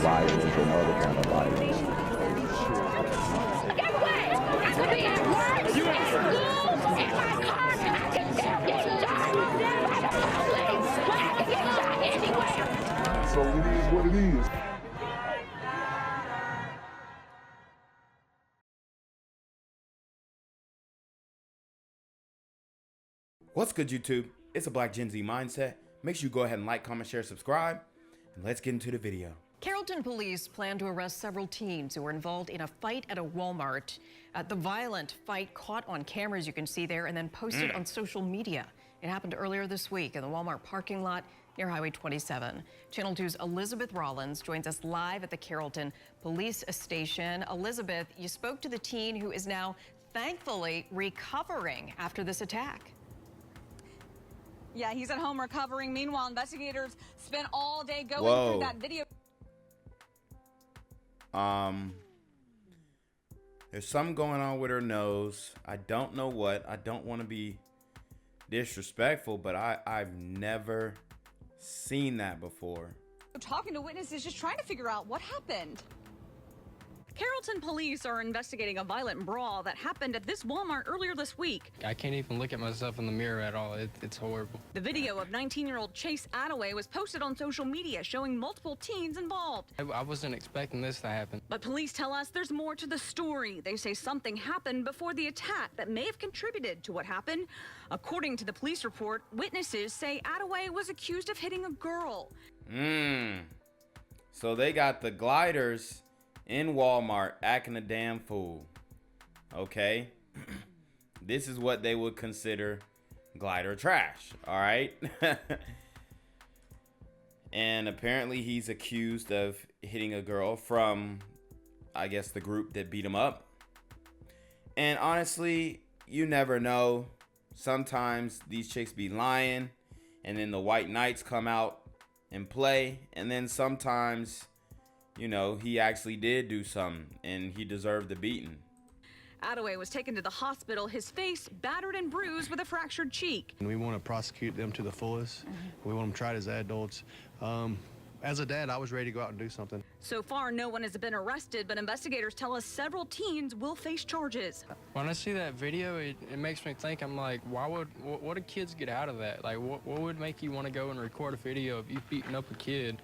violence and other kind of violence. Get away! I could be at work, at school, in my car, I can still get shot by the police. I can get shot anywhere. So it is what it is. What's good, YouTube? It's a Black Gen Z Mindset. Make sure you go ahead and like, comment, share, subscribe, and let's get into the video. Carrollton police plan to arrest several teens who were involved in a fight at a Walmart. The violent fight caught on cameras, you can see there, and then posted on social media. It happened earlier this week in the Walmart parking lot near Highway 27. Channel 2's Elizabeth Rollins joins us live at the Carrollton police station. Elizabeth, you spoke to the teen who is now thankfully recovering after this attack. Yeah, he's at home recovering. Meanwhile, investigators spent all day going through that video. There's something going on with her nose. I don't know what. I don't want to be disrespectful, but I've never seen that before. Talking to witnesses, just trying to figure out what happened. Carrollton police are investigating a violent brawl that happened at this Walmart earlier this week. I can't even look at myself in the mirror at all. It's horrible. The video of 19-year-old Chase Attaway was posted on social media showing multiple teens involved. I wasn't expecting this to happen. But police tell us there's more to the story. They say something happened before the attack that may have contributed to what happened. According to the police report, witnesses say Attaway was accused of hitting a girl. So they got the gliders in Walmart acting a damn fool. Okay. This is what they would consider glider trash. All right. And apparently he's accused of hitting a girl from, I guess, the group that beat him up. And honestly, you never know. Sometimes these chicks be lying and then the white knights come out and play. And then sometimes, you know, he actually did do something and he deserved the beating. Attaway was taken to the hospital, his face battered and bruised with a fractured cheek. And we want to prosecute them to the fullest. We want them tried as adults. As a dad, I was ready to go out and do something. So far, no one has been arrested, but investigators tell us several teens will face charges. When I see that video, it makes me think, I'm like, what do kids get out of that? Like, what would make you want to go and record a video of you beating up a kid?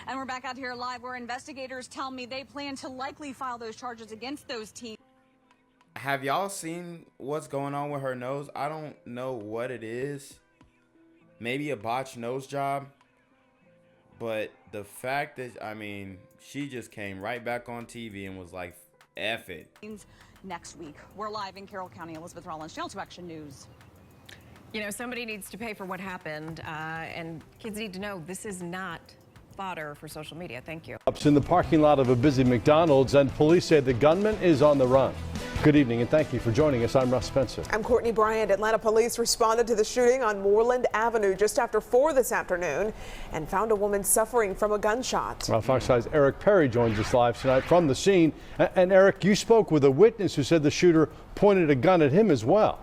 And we're back out here live where investigators tell me they plan to likely file those charges against those teens. Have y'all seen what's going on with her nose? I don't know what it is. Maybe a botched nose job. But the fact that, I mean, she just came right back on TV and was like, F it. Next week. We're live in Carroll County. Elizabeth Rollins, Channel 2 Action News. You know, somebody needs to pay for what happened, and kids need to know this is not fodder for social media. Thank you. In the parking lot of a busy McDonald's, and police say the gunman is on the run. Good evening and thank you for joining us. I'm Russ Spencer. I'm Courtney Bryant. Atlanta police responded to the shooting on Moreland Avenue just after 4 this afternoon and found a woman suffering from a gunshot. Well, Fox 5's Eric Perry joins us live tonight from the scene. And Eric, you spoke with a witness who said the shooter pointed a gun at him as well.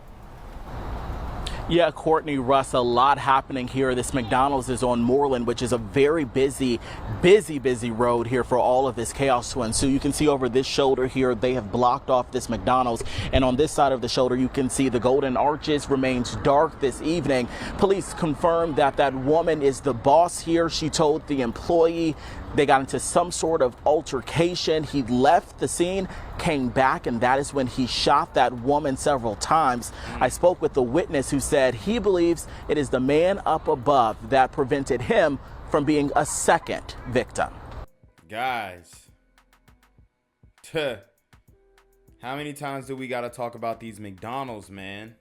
Yeah, Courtney, Russ, a lot happening here. This McDonald's is on Moreland, which is a very busy road here for all of this chaos to ensue. You can see over this shoulder here, they have blocked off this McDonald's. And on this side of the shoulder, you can see the Golden Arches remains dark this evening. Police confirmed that that woman is the boss here. She told the employee they got into some sort of altercation. He left the scene, came back, and that is when he shot that woman several times. I spoke with the witness who said he believes it is the man up above that prevented him from being a second victim. Guys, how many times do we got to talk about these McDonald's, man?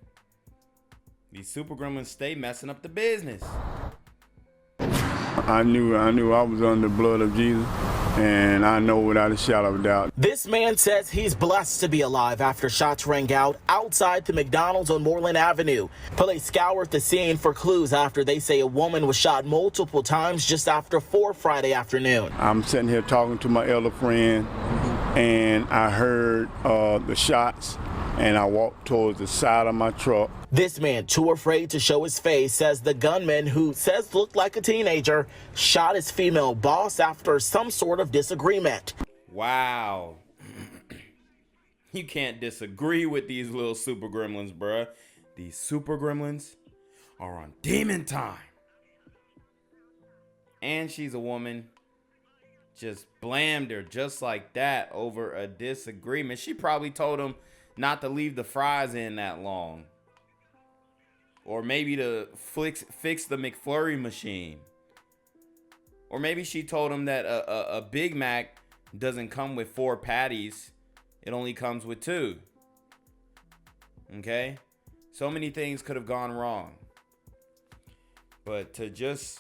These super gremlins stay messing up the business. I knew I was under the blood of Jesus, and I know without a shadow of a doubt. This man says he's blessed to be alive after shots rang out outside the McDonald's on Moreland Avenue. Police scoured the scene for clues after they say a woman was shot multiple times just after 4 Friday afternoon. I'm sitting here talking to my elder friend, and I heard the shots, and I walked towards the side of my truck. This man, too afraid to show his face, says the gunman, who says looked like a teenager, shot his female boss after some sort of disagreement. Wow. You can't disagree with these little super gremlins, bruh. These super gremlins are on demon time. And she's a woman. Just blamed her just like that over a disagreement. She probably told him not to leave the fries in that long. Or maybe to fix the McFlurry machine. Or maybe she told him that a Big Mac doesn't come with 4 patties. It only comes with 2. Okay? So many things could have gone wrong. But to just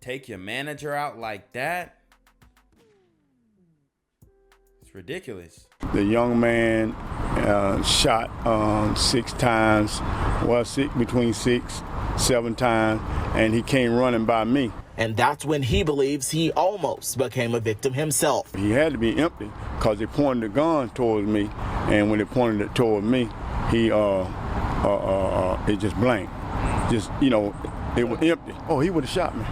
take your manager out like that, it's ridiculous. The young man shot 6 times, between 6, 7 times, and he came running by me. And that's when he believes he almost became a victim himself. He had to be empty because they pointed the gun towards me, and when they pointed it toward me, he it just blanked. Just, you know, it was empty. Oh, he would have shot me.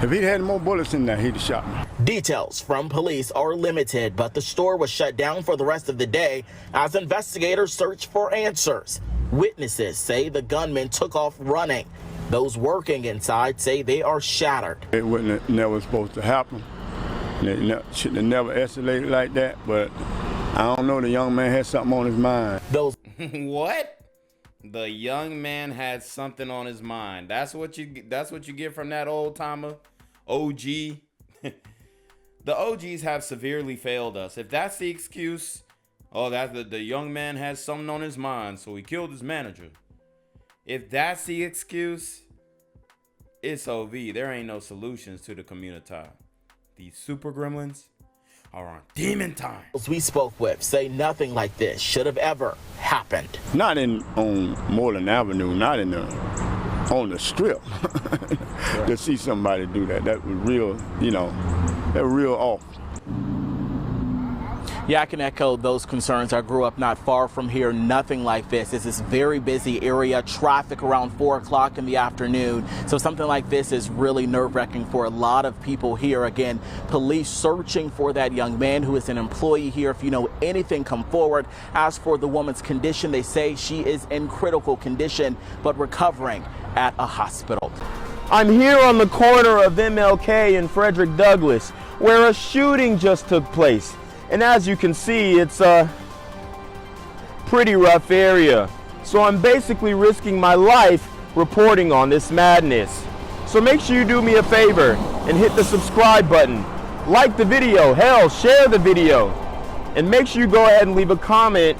If he'd had more bullets in there, he'd have shot me. Details from police are limited, but the store was shut down for the rest of the day as investigators search for answers. Witnesses say the gunman took off running. Those working inside say they are shattered. It wouldn't have never supposed to happen. It should have never escalated like that, but I don't know, the young man had something on his mind. Those What? The young man had something on his mind. That's what you get from that old timer OG. The OGs have severely failed us. If that's the excuse, oh, that the young man has something on his mind, so he killed his manager. If that's the excuse, it's OV. There ain't no solutions to the community. These super gremlins are on demon time. We spoke with say nothing like this should have ever happened. Not on Moreland Avenue, not on the strip. To see somebody do that, that was real, you know, that was real off. Yeah, I can echo those concerns. I grew up not far from here. Nothing like this. It's this very busy area, traffic around 4 o'clock in the afternoon. So something like this is really nerve-wracking for a lot of people here. Again, police searching for that young man who is an employee here. If you know anything, come forward. As for the woman's condition, they say she is in critical condition, but recovering at a hospital. I'm here on the corner of MLK and Frederick Douglass, where a shooting just took place. And as you can see, it's a pretty rough area. So I'm basically risking my life reporting on this madness. So make sure you do me a favor and hit the subscribe button. Like the video, hell, share the video. And make sure you go ahead and leave a comment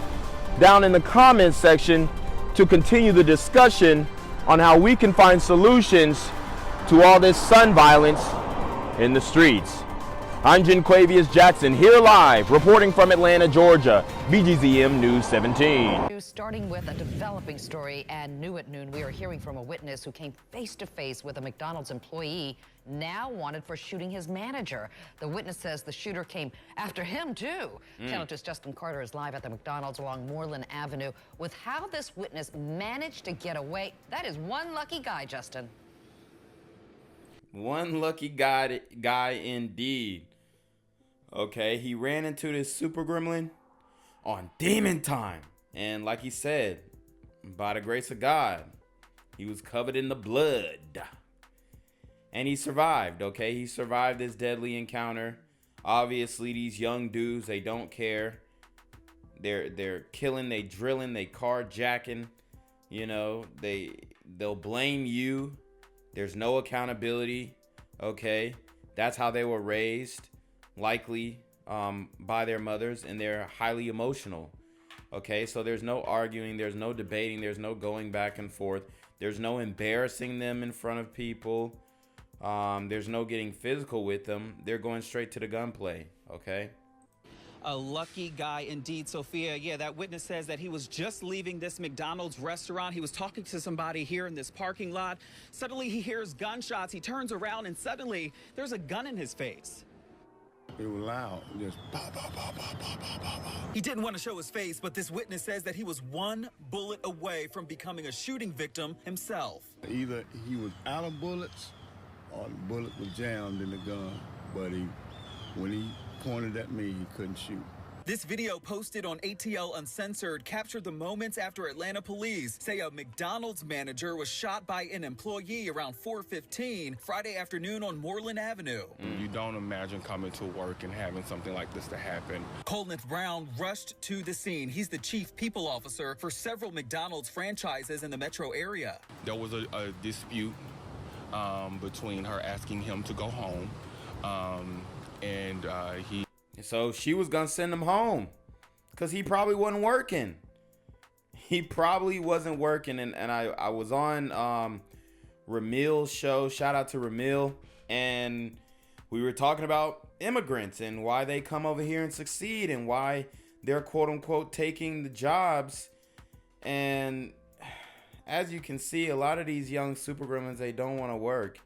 down in the comments section to continue the discussion on how we can find solutions to all this son violence in the streets. I'm Janquavius Jackson, here live, reporting from Atlanta, Georgia, BGZM News 17. Starting with a developing story and new at noon, we are hearing from a witness who came face to face with a McDonald's employee now wanted for shooting his manager. The witness says the shooter came after him, too. Channel 2's Justin Carter is live at the McDonald's along Moreland Avenue with how this witness managed to get away. That is one lucky guy, Justin. One lucky guy indeed. Okay, he ran into this super gremlin on demon time. And like he said, by the grace of God, he was covered in the blood. And he survived, okay? He survived this deadly encounter. Obviously, these young dudes, they don't care. They're killing, they drilling, they carjacking. You know, they'll blame you. There's no accountability, okay? That's how they were raised. Likely by their mothers, and they're highly emotional. Okay, so there's no arguing, there's no debating, there's no going back and forth, there's no embarrassing them in front of people, there's no getting physical with them. They're going straight to the gunplay. Okay. A lucky guy indeed, Sophia. Yeah, that witness says that he was just leaving this McDonald's restaurant. He was talking to somebody here in this parking lot. Suddenly he hears gunshots. He turns around and suddenly there's a gun in his face. It was loud, just pow, pow, pow, pow, pow, pow, pow, pow. He didn't want to show his face, but this witness says that he was one bullet away from becoming a shooting victim himself. Either he was out of bullets or the bullet was jammed in the gun, but when he pointed at me, he couldn't shoot. This video posted on ATL Uncensored captured the moments after Atlanta police say a McDonald's manager was shot by an employee around 4:15 Friday afternoon on Moreland Avenue. You don't imagine coming to work and having something like this to happen. Colneth Brown rushed to the scene. He's the chief people officer for several McDonald's franchises in the metro area. There was a dispute between her asking him to go home, and he... So she was gonna send him home because he probably wasn't working. He probably wasn't working. And I was on Ramil's show. Shout out to Ramil. And we were talking about immigrants and why they come over here and succeed and why they're quote unquote taking the jobs. And as you can see, a lot of these young super gremlins, they don't want to work.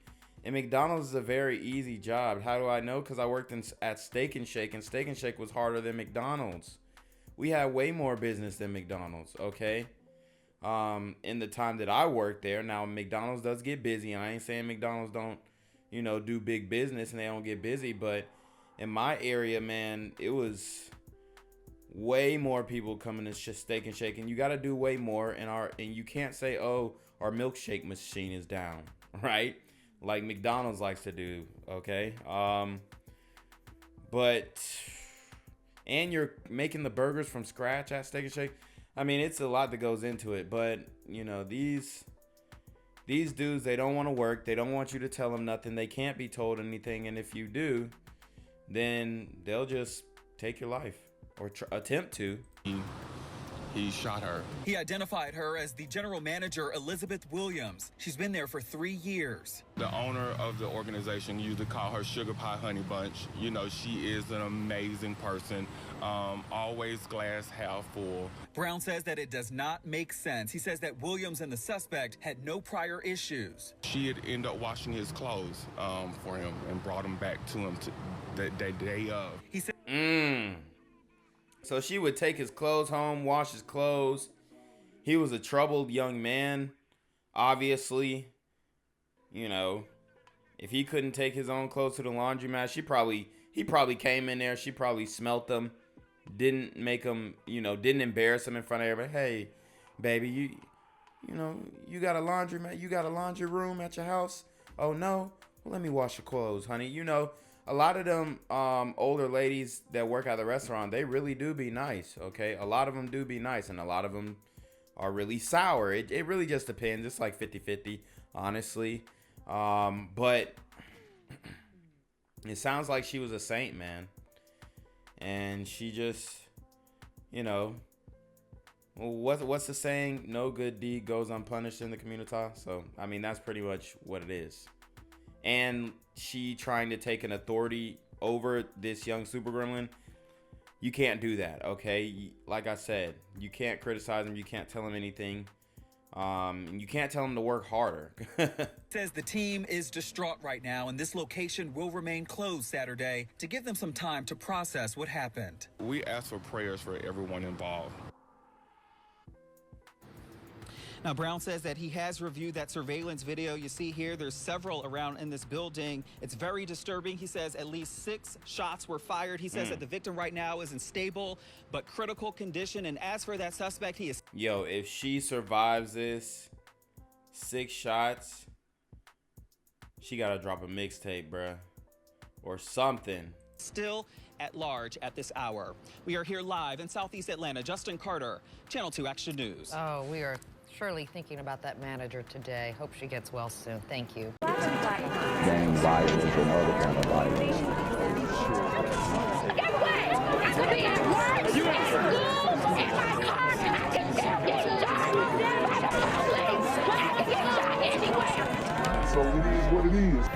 And McDonald's is a very easy job. How do I know? Because I worked at Steak and Shake, and Steak and Shake was harder than McDonald's. We had way more business than McDonald's, okay? In the time that I worked there. Now, McDonald's does get busy, and I ain't saying McDonald's don't, do big business and they don't get busy, but in my area, man, it was way more people coming to Steak and Shake, and you got to do way more. And you can't say, oh, our milkshake machine is down, right? Like McDonald's likes to do, okay? And you're making the burgers from scratch at Steak and Shake. I mean, it's a lot that goes into it, but these dudes, they don't want to work. They don't want you to tell them nothing. They can't be told anything, and if you do, then they'll just take your life or attempt to. He shot her. He identified her as the general manager, Elizabeth Williams. She's been there for 3 years. The owner of the organization used to call her Sugar Pie Honey Bunch. She is an amazing person, always glass half full. Brown says that it does not make sense. He says that Williams and the suspect had no prior issues. She had ended up washing his clothes for him and brought him back to him the day of. He said, So she would take his clothes home, wash his clothes. He was a troubled young man, obviously. If he couldn't take his own clothes to the laundromat, he probably came in there. She probably smelt them, didn't make him, didn't embarrass him in front of everybody. Hey, baby, you got a laundromat? You got a laundry room at your house? Oh no, well, let me wash your clothes, honey. A lot of them older ladies that work at the restaurant, they really do be nice, okay? A lot of them do be nice, and a lot of them are really sour. It really just depends. It's like 50-50, honestly. But it sounds like she was a saint, man. And she just, what's the saying? No good deed goes unpunished in the community. So, I mean, that's pretty much what it is. And she trying to take an authority over this young super gremlin. You can't do that, okay? Like I said, you can't criticize him. You can't tell him anything. You can't tell him to work harder. Says the team is distraught right now, and this location will remain closed Saturday to give them some time to process what happened. We ask for prayers for everyone involved. Now, Brown says that he has reviewed that surveillance video you see here. There's several around in this building. It's very disturbing. He says at least 6 shots were fired. He says that the victim right now is in stable but critical condition. And as for that suspect, he is... Yo, if she survives this 6 shots, she got to drop a mixtape, bruh, or something. Still at large at this hour. We are here live in Southeast Atlanta. Justin Carter, Channel 2 Action News. Oh, we are surely thinking about that manager today. Hope she gets well soon. Thank you. Gang violence and other kind of violence. Get away! I could be at work, in school, in my car, and I can still get shot by the police. I can get shot anywhere. So it is what it is.